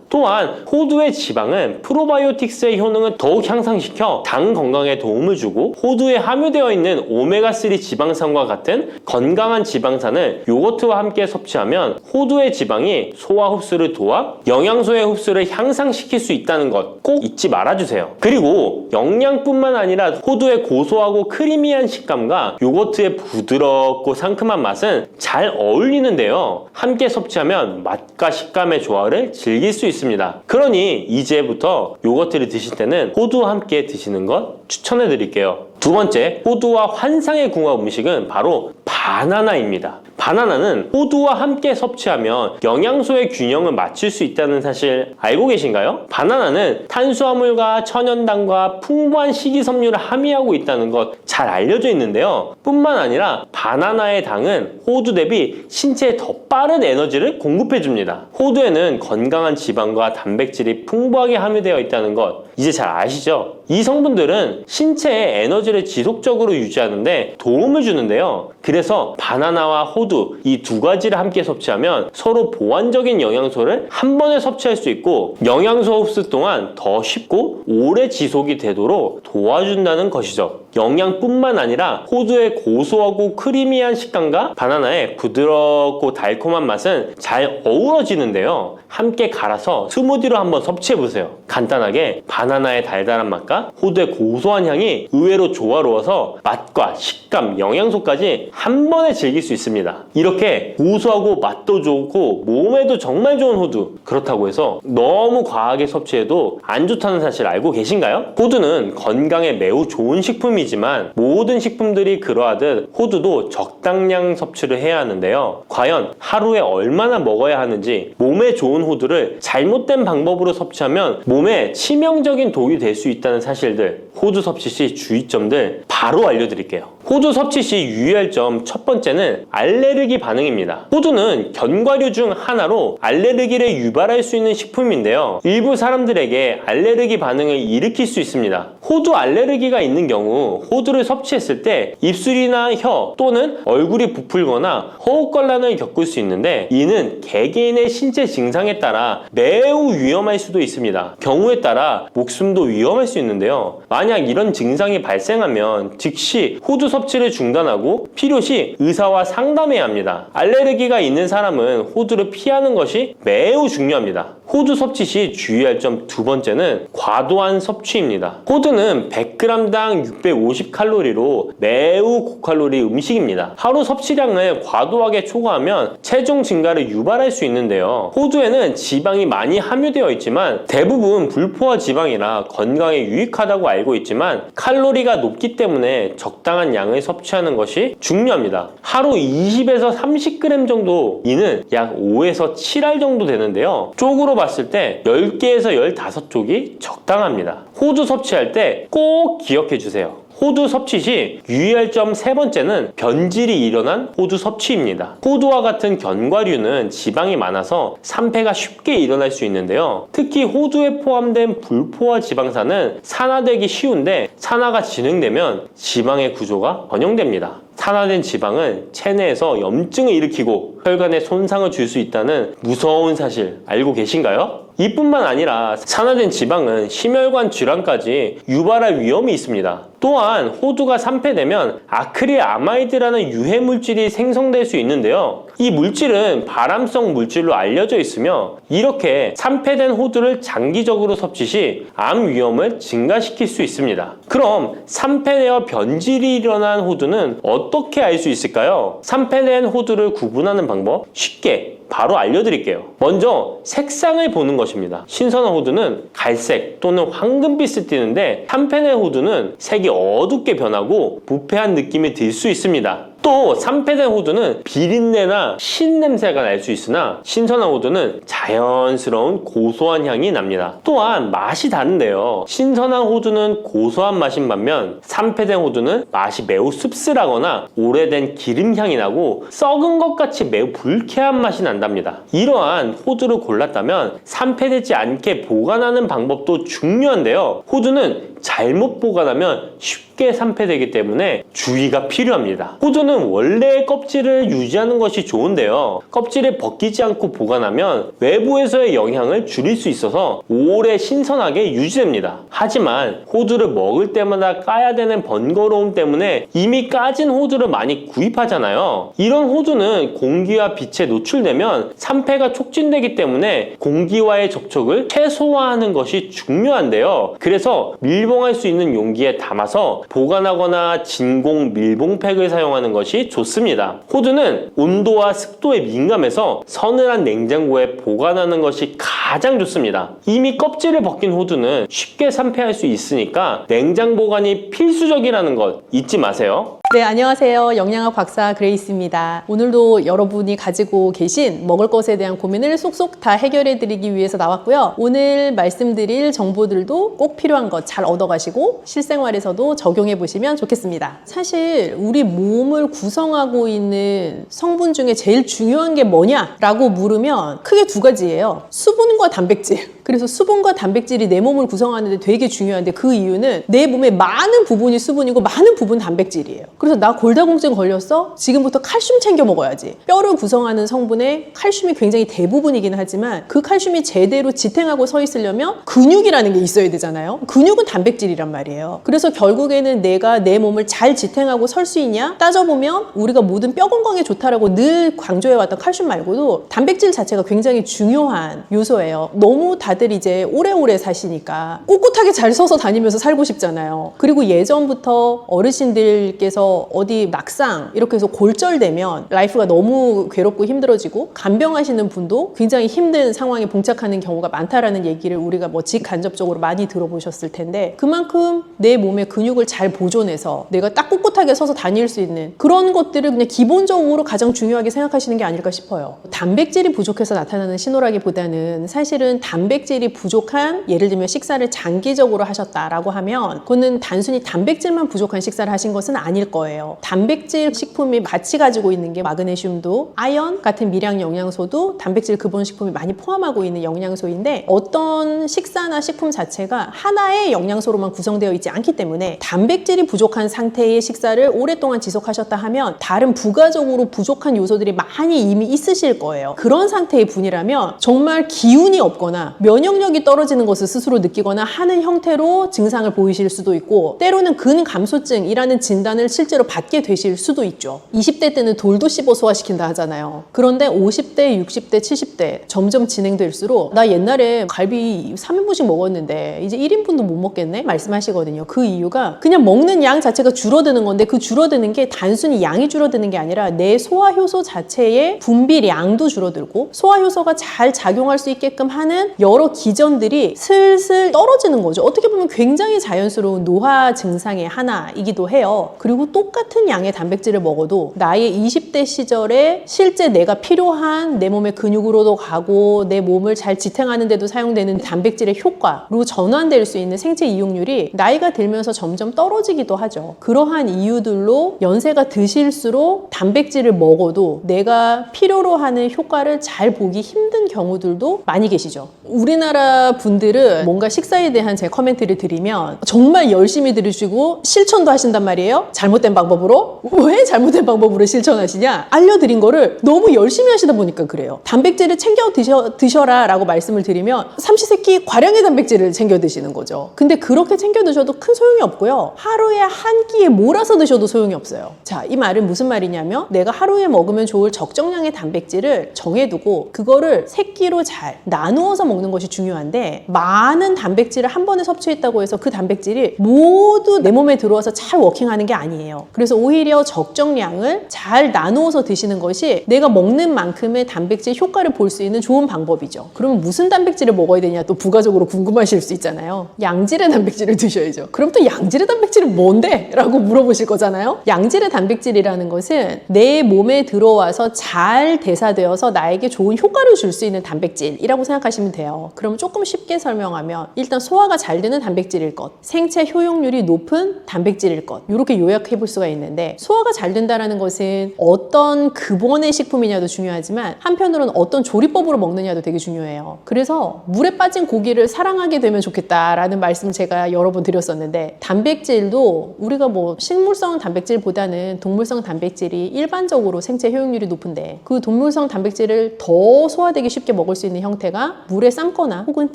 Speaker 2: 또한 호두의 지방은 프로바이오틱스의 효능을 더욱 향상시켜 장 건강에 도움을 주고 호두에 함유되어 있는 오메가3 지방산과 같은 건강한 지방산을 요거트와 함께 섭취하면 호두의 지방이 소화 흡수를 도와 영양소의 흡수를 향상시킬 수 있다는 것 꼭 잊지 말아주세요. 그리고 영양뿐만 아니라 호두의 고소하고 크리미한 식감과 요거트의 부드럽고 상큼한 맛은 잘 어울리는데요. 함께 섭취하면 맛과 식감의 조화를 즐길 수 있습니다. 그러니 이제부터 요거트를 드실 때는 호두와 함께 드시는 것 추천해 드릴게요. 두 번째, 호두와 환상의 궁합 음식은 바로 바나나입니다. 바나나는 호두와 함께 섭취하면 영양소의 균형을 맞출 수 있다는 사실 알고 계신가요? 바나나는 탄수화물과 천연당과 풍부한 식이섬유를 함유하고 있다는 것 잘 알려져 있는데요. 뿐만 아니라 바나나의 당은 호두 대비 신체에 더 빠른 에너지를 공급해줍니다. 호두에는 건강한 지방과 단백질이 풍부하게 함유되어 있다는 것 이제 잘 아시죠? 이 성분들은 신체의 에너지를 지속적으로 유지하는데 도움을 주는데요. 그래서 바나나와 호두 이 두 가지를 함께 섭취하면 서로 보완적인 영양소를 한 번에 섭취할 수 있고 영양소 흡수 동안 더 쉽고 오래 지속이 되도록 도와준다는 것이죠. 영양뿐만 아니라 호두의 고소하고 크리미한 식감과 바나나의 부드럽고 달콤한 맛은 잘 어우러지는데요. 함께 갈아서 스무디로 한번 섭취해보세요. 간단하게 바나나의 달달한 맛과 호두의 고소한 향이 의외로 조화로워서 맛과 식감, 영양소까지 한 번에 즐길 수 있습니다. 호두입니다. 이렇게 고소하고 맛도 좋고 몸에도 정말 좋은 호두, 그렇다고 해서 너무 과하게 섭취해도 안 좋다는 사실 알고 계신가요? 호두는 건강에 매우 좋은 식품이지만 모든 식품들이 그러하듯 호두도 적당량 섭취를 해야 하는데요. 과연 하루에 얼마나 먹어야 하는지, 몸에 좋은 호두를 잘못된 방법으로 섭취하면 몸에 치명적인 독이 될 수 있다는 사실들, 호두 섭취 시 주의점들 바로 알려드릴게요. 호두 섭취 시 유의할 점 첫 번째는 알레르기 반응입니다. 호두는 견과류 중 하나로 알레르기를 유발할 수 있는 식품인데요. 일부 사람들에게 알레르기 반응을 일으킬 수 있습니다. 호두 알레르기가 있는 경우 호두를 섭취했을 때 입술이나 혀 또는 얼굴이 부풀거나 호흡곤란을 겪을 수 있는데, 이는 개개인의 신체 증상에 따라 매우 위험할 수도 있습니다. 경우에 따라 목숨도 위험할 수 있는데요. 만약 이런 증상이 발생하면 즉시 호두 섭취를 중단하고 필요시 의사와 상담해야 합니다. 알레르기가 있는 사람은 호두를 피하는 것이 매우 중요합니다. 호두 섭취 시 주의할 점 두 번째는 과도한 섭취입니다. 호두는 100g당 650칼로리로 매우 고칼로리 음식입니다. 하루 섭취량을 과도하게 초과하면 체중 증가를 유발할 수 있는데요. 호두에는 지방이 많이 함유되어 있지만 대부분 불포화 지방이라 건강에 유익하다고 알고 있지만 칼로리가 높기 때문에 적당한 양을 섭취하는 것이 중요합니다. 하루 20에서 30g 정도, 이는 약 5에서 7알 정도 되는데요. 쪽으로 봤을 때 10개에서 15쪽이 적당합니다. 호두 섭취할 때 꼭 기억해 주세요. 호두 섭취 시 유의할 점 세 번째는 변질이 일어난 호두 섭취입니다. 호두와 같은 견과류는 지방이 많아서 산패가 쉽게 일어날 수 있는데요. 특히 호두에 포함된 불포화 지방산은 산화되기 쉬운데, 산화가 진행되면 지방의 구조가 변형됩니다. 산화된 지방은 체내에서 염증을 일으키고 혈관에 손상을 줄 수 있다는 무서운 사실 알고 계신가요? 이뿐만 아니라 산화된 지방은 심혈관 질환까지 유발할 위험이 있습니다. 또한 호두가 산패되면 아크릴아마이드라는 유해 물질이 생성될 수 있는데요. 이 물질은 발암성 물질로 알려져 있으며, 이렇게 산패된 호두를 장기적으로 섭취 시 암 위험을 증가시킬 수 있습니다. 그럼 산패되어 변질이 일어난 호두는 어떻게 알 수 있을까요? 산패된 호두를 구분하는 방법 쉽게 바로 알려드릴게요. 먼저 색상을 보는 것입니다. 신선한 호두는 갈색 또는 황금빛을 띠는데, 산패된 호두는 색이 어둡게 변하고 부패한 느낌이 들 수 있습니다. 또 산패된 호두는 비린내나 신냄새가 날 수 있으나, 신선한 호두는 자연스러운 고소한 향이 납니다. 또한 맛이 다른데요. 신선한 호두는 고소한 맛인 반면 산패된 호두는 맛이 매우 씁쓸하거나 오래된 기름향이 나고 썩은 것 같이 매우 불쾌한 맛이 난답니다. 이러한 호두를 골랐다면 산패되지 않게 보관하는 방법도 중요한데요. 호두는 잘못 보관하면 쉽게 산패되기 때문에 주의가 필요합니다. 호두는 원래의 껍질을 유지하는 것이 좋은데요. 껍질을 벗기지 않고 보관하면 외부에서의 영향을 줄일 수 있어서 오래 신선하게 유지됩니다. 하지만 호두를 먹을 때마다 까야 되는 번거로움 때문에 이미 까진 호두를 많이 구입하잖아요. 이런 호두는 공기와 빛에 노출되면 산패가 촉진되기 때문에 공기와의 접촉을 최소화하는 것이 중요한데요. 그래서 밀봉할 수 있는 용기에 담아서 보관하거나 진공 밀봉팩을 사용하는 것이 좋습니다. 호두는 온도와 습도에 민감해서 서늘한 냉장고에 보관하는 것이 가장 좋습니다. 이미 껍질을 벗긴 호두는 쉽게 산패할 수 있으니까 냉장 보관이 필수적이라는 것 잊지 마세요.
Speaker 1: 네, 안녕하세요. 영양학 박사 그레이스입니다. 오늘도 여러분이 가지고 계신 먹을 것에 대한 고민을 쏙쏙 다 해결해 드리기 위해서 나왔고요. 오늘 말씀드릴 정보들도 꼭 필요한 것 잘 얻어가시고 실생활에서도 적용해 보시면 좋겠습니다. 사실 우리 몸을 구성하고 있는 성분 중에 제일 중요한 게 뭐냐라고 물으면 크게 두 가지예요. 수분과 단백질. 그래서 수분과 단백질이 내 몸을 구성하는데 되게 중요한데, 그 이유는 내 몸의 많은 부분이 수분이고 많은 부분 단백질이에요. 그래서 나 골다공증 걸렸어? 지금부터 칼슘 챙겨 먹어야지. 뼈를 구성하는 성분에 칼슘이 굉장히 대부분이긴 하지만 그 칼슘이 제대로 지탱하고 서 있으려면 근육이라는 게 있어야 되잖아요. 근육은 단백질이란 말이에요. 그래서 결국에는 내가 내 몸을 잘 지탱하고 설 수 있냐? 따져보면 우리가 모든 뼈 건강에 좋다라고 늘 강조해왔던 칼슘 말고도 단백질 자체가 굉장히 중요한 요소예요. 너무 다들 이제 오래오래 사시니까 꿋꿋하게 잘 서서 다니면서 살고 싶잖아요. 그리고 예전부터 어르신들께서 해서 어디 막상 이렇게 해서 골절되면 라이프가 너무 괴롭고 힘들어지고 간병하시는 분도 굉장히 힘든 상황에 봉착하는 경우가 많다라는 얘기를 우리가 뭐 직간접적으로 많이 들어보셨을 텐데, 그만큼 내 몸의 근육을 잘 보존해서 내가 딱 꿋꿋하게 서서 다닐 수 있는 그런 것들을 그냥 기본적으로 가장 중요하게 생각하시는 게 아닐까 싶어요. 단백질이 부족해서 나타나는 신호라기보다는 사실은 단백질이 부족한, 예를 들면 식사를 장기적으로 하셨다라고 하면 그거는 단순히 단백질만 부족한 식사를 하신 것은 아닐 거예요. 단백질 식품이 같이 가지고 있는 게 마그네슘도, 아연 같은 미량 영양소도 단백질 근본 식품이 많이 포함하고 있는 영양소인데, 어떤 식사나 식품 자체가 하나의 영양소로만 구성되어 있지 않기 때문에 단백질이 부족한 상태의 식사를 오랫동안 지속하셨다 하면 다른 부가적으로 부족한 요소들이 많이 이미 있으실 거예요. 그런 상태의 분이라면 정말 기운이 없거나 면역력이 떨어지는 것을 스스로 느끼거나 하는 형태로 증상을 보이실 수도 있고, 때로는 근감소증이라는 진단을 실제로 받게 되실 수도 있죠. 20대 때는 돌도 씹어 소화시킨다 하잖아요. 그런데 50대, 60대, 70대 점점 진행될수록 나 옛날에 갈비 3인분씩 먹었는데 이제 1인분도 못 먹겠네? 말씀하시거든요. 그 이유가 그냥 먹는 양 자체가 줄어드는 건데, 그 줄어드는 게 단순히 양이 줄어드는 게 아니라 내 소화효소 자체의 분비량도 줄어들고 소화효소가 잘 작용할 수 있게끔 하는 여러 기전들이 슬슬 떨어지는 거죠. 어떻게 보면 굉장히 자연스러운 노화 증상의 하나이기도 해요. 그리고 똑같은 양의 단백질을 먹어도 나의 20대 시절에 실제 내가 필요한 내 몸의 근육으로도 가고 내 몸을 잘 지탱하는 데도 사용되는 단백질의 효과로 전환될 수 있는 생체 이용률이 나이가 들면서 점점 떨어지기도 하죠. 그러한 이유들로 연세가 드실수록 단백질을 먹어도 내가 필요로 하는 효과를 잘 보기 힘든 경우들도 많이 계시죠. 우리나라 분들은 뭔가 식사에 대한 제 커멘트를 드리면 정말 열심히 들으시고 실천도 하신단 말이에요. 잘못된 방법으로. 왜 잘못된 방법으로 실천하시냐? 알려드린 거를 너무 열심히 하시다 보니까 그래요. 단백질을 챙겨 드셔라 라고 말씀을 드리면 삼시세끼 과량의 단백질을 챙겨 드시는 거죠. 근데 그렇게 챙겨 드셔도 큰 소용이 없고요. 하루에 한 끼에 몰아서 드셔도 소용이 없어요. 자, 이 말은 무슨 말이냐면 내가 하루에 먹으면 좋을 적정량의 단백질을 정해두고 그거를 새끼로 잘 나누어서 먹는 것이 중요한데, 많은 단백질을 한 번에 섭취했다고 해서 그 단백질이 모두 내 몸에 들어와서 잘 워킹하는 게 아니에요. 그래서 오히려 적정량을 잘 나누어서 드시는 것이 내가 먹는 만큼의 단백질 효과를 볼 수 있는 좋은 방법이죠. 그러면 무슨 단백질을 먹어야 되냐 또 부가적으로 궁금하실 수 있잖아요. 양질의 단백질을 드셔야죠. 그럼 또 양질의 단백질은 뭔데? 라고 물어보실 거잖아요. 양질의 단백질이라는 것은 내 몸에 들어와서 잘 대사되어서 나에게 좋은 효과를 줄 수 있는 단백질이라고 생각하시면 돼요. 그럼 조금 쉽게 설명하면 일단 소화가 잘 되는 단백질일 것, 생체 효용률이 높은 단백질일 것, 이렇게 요약해 볼 수가 있는데, 소화가 잘 된다는 것은 어떤 근본의 식품이냐도 중요하지만 한편으로는 어떤 조리법으로 먹느냐도 되게 중요해요. 그래서 물에 빠진 고기를 사랑하게 되면 좋겠다라는 말씀 제가 여러 번 드렸었는데, 단백질도 우리가 뭐 식물성 단백질보다는 동물성 단백질이 일반적으로 생체 효용률이 높은데, 그 동물성 단백질을 더 소화되기 쉽게 먹을 수 있는 형태가 물에 삶거나 혹은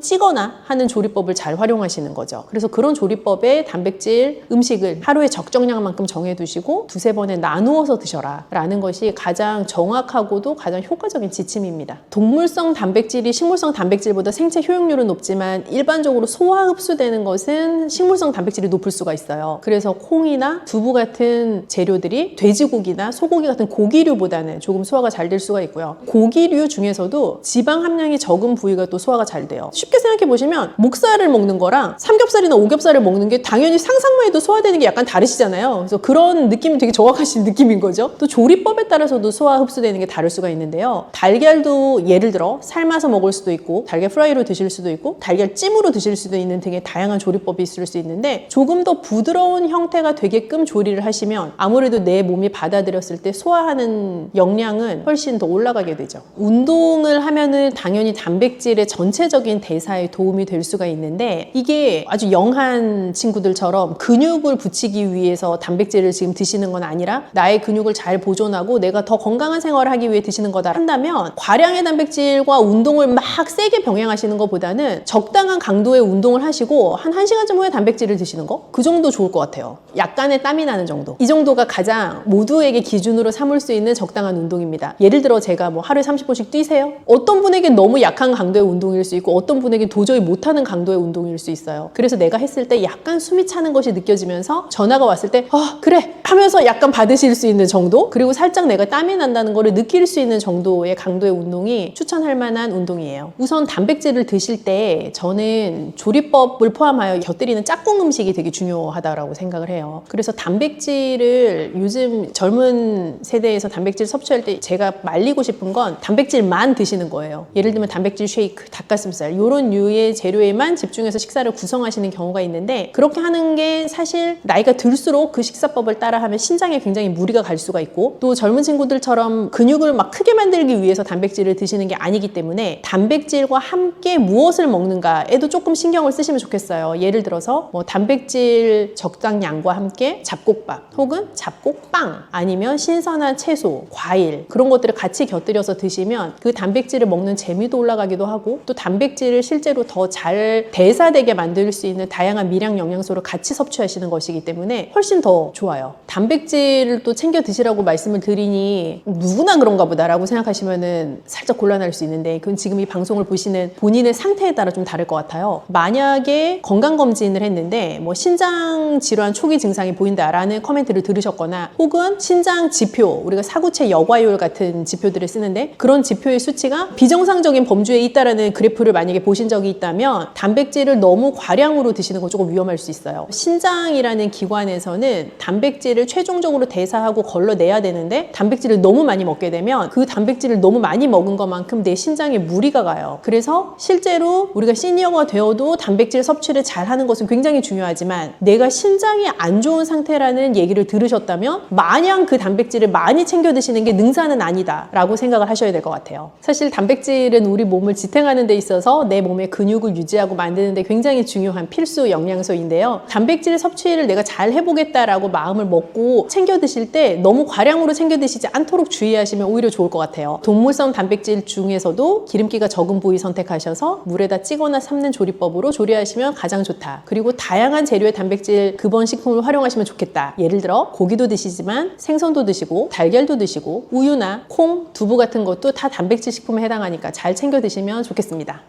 Speaker 1: 찌거나 하는 조리법을 잘 활용하시는 거죠. 그래서 그런 조리법에 단백질 음식을 하루에 적정량만큼 정해두시고 두세 번에 나누어서 드셔라 라는 것이 가장 정확하고도 가장 효과적인 지침입니다. 동물성 단백질이 식물성 단백질보다 생체 효용률은 높지만 일반적으로 소화 흡수되는 것은 식물성 단백질이 높을 수가 있어요. 그래서 콩이나 두부 같은 재료들이 돼지고기나 소고기 같은 고기류보다는 조금 소화가 잘 될 수가 있고요. 고기류 중에서도 지방 함량이 적은 부위가 또 소화가 잘 돼요. 쉽게 생각해 보시면 목살을 먹는 거랑 삼겹살이나 오겹살을 먹는 게 당연히 상상만 해도 소화되는 게 약간 다르시잖아요. 그래서 그런 느낌이 되게 정확하신 느낌인 거죠. 또 조리법에 따라서도 소화 흡수되는 게 다를 수가 있는데요. 달걀도 예를 들어 삶아서 먹을 수도 있고 달걀 프라이로 드실 수도 있고 달걀 찜으로 드실 수도 있는 등의 다양한 조리법이 있을 수 있는데, 조금 더 부드러운 형태가 되게끔 조리를 하시면 아무래도 내 몸이 받아들였을 때 소화하는 역량은 훨씬 더 올라가게 되죠. 운동을 하면은 당연히 단백질의 전체적인 대사에 도움이 될 수가 있는데, 이게 아주 영한 친구들처럼 근육을 붙이기 위해서 단백질을 지금 드시는 건 아니라 나의 근육을 잘 보존하고 내가 더 건강한 생활을 하기 위해 드시는 거다 한다면, 과량의 단백질과 운동을 막 세게 병행하시는 것보다는 적당한 강도의 운동을 하시고 한 1시간쯤 후에 단백질을 드시는 거? 그 정도 좋을 것 같아요. 약간의 땀이 나는 정도. 이 정도가 가장 모두에게 기준으로 삼을 수 있는 적당한 운동입니다. 예를 들어 제가 뭐 하루에 30분씩 뛰세요? 어떤 분에게 너무 약한 강도의 운동일 수 있고 어떤 분에게 도저히 못하는 강도의 운동일 수 있어요. 그래서 내가 했을 때 약간 숨이 차는 것이 느껴지면서 전화가 왔을 때 그래 하면서 약간 받으실 수 있는 정도, 그리고 살짝 내가 땀이 난다는 거를 느낄 수 있는 정도의 강도의 운동이 추천할 만한 운동이에요. 우선 단백질을 드실 때 저는 조리법을 포함하여 곁들이는 짝꿍 음식이 되게 중요하다고 생각을 해요. 그래서 단백질을 요즘 젊은 세대에서 단백질 섭취할 때 제가 말리고 싶은 건 단백질만 드시는 거예요. 예를 들면 단백질 쉐이크, 닭가슴살 이런 류의 재료에만 집중해서 식사를 구성하시는 경우가 있는데, 그렇게 하는 게 사실 나이가 들수록 그 식사법을 따라하면 신장에 굉장히 무리가 갈 수가 있고, 또 젊은 친구들처럼 근육을 막 크게 만들기 위해서 단백질을 드시는 게 아니기 때문에 단백질과 함께 무엇을 먹는가에도 조금 신경을 쓰시면 좋겠어요. 예를 들어서 뭐 단백질 적당량과 함께 잡곡밥 혹은 잡곡빵, 아니면 신선한 채소, 과일 그런 것들을 같이 곁들여서 드시면 그 단백질을 먹는 재미도 올라가기도 하고, 또 단백질을 실제로 더 잘 대사되게 만들 수 있는 다양한 미량 영양소를 같이 섭취하시는 것이기 때문에 훨씬 더 좋아요. 단백질을 또 챙겨 드시라고 말씀을 드리니 누구나 그런가 보다라고 생각하시면은 살짝 곤란할 수 있는데, 그건 지금 이 방송을 보시는 본인의 상태에 따라 좀 다를 것 같아요. 만약에 건강검진을 했는데 뭐 신장 질환 초기 증상이 보인다라는 코멘트를 들으셨거나, 혹은 신장 지표, 우리가 사구체 여과율 같은 지표들을 쓰는데 그런 지표의 수치가 비정상적인 범주에 있다라는 그래프를 만약에 보신 적이 있다면 단백질을 너무 과량으로 드시는 건 조금 위험할 수 있어요. 신장이라는 기관에서는 단백질을 최종적으로 대사하고 걸러내야 되는데 단백질을 너무 많이 먹게 되면 그 단백질을 너무 많이 먹은 것만큼 내 신장에 무리가 가요. 그래서 실제로 우리가 시니어가 되어도 단백질 섭취를 잘 하는 것은 굉장히 중요하지만, 내가 신장이 안 좋은 상태라는 얘기를 들으셨다면 마냥 그 단백질을 많이 챙겨 드시는 게 능사는 아니다 라고 생각을 하셔야 될 것 같아요. 사실 단백질은 우리 몸을 지탱하는 데 있어서 내 몸의 근육을 유지하고 만드는 데 굉장히 중요한 필수 영양소인데요. 단백질 섭취를 내가 잘 해보겠다라고 마음을 먹고 챙겨 드실 때 너무 과량으로 챙겨 드시지 않도록 주의하시면 오히려 좋을 것 같아요. 동물성 단백질 중에서도 기름기가 적은 부위 선택하셔서 물에다 찌거나 삶는 조리법으로 조리하시면 가장 좋다. 그리고 다양한 재료의 단백질 급원 식품을 활용하시면 좋겠다. 예를 들어 고기도 드시지만 생선도 드시고 달걀도 드시고 우유나 콩, 두부 같은 것도 다 단백질 식품에 해당하니까 잘 챙겨 드시면 좋겠습니다.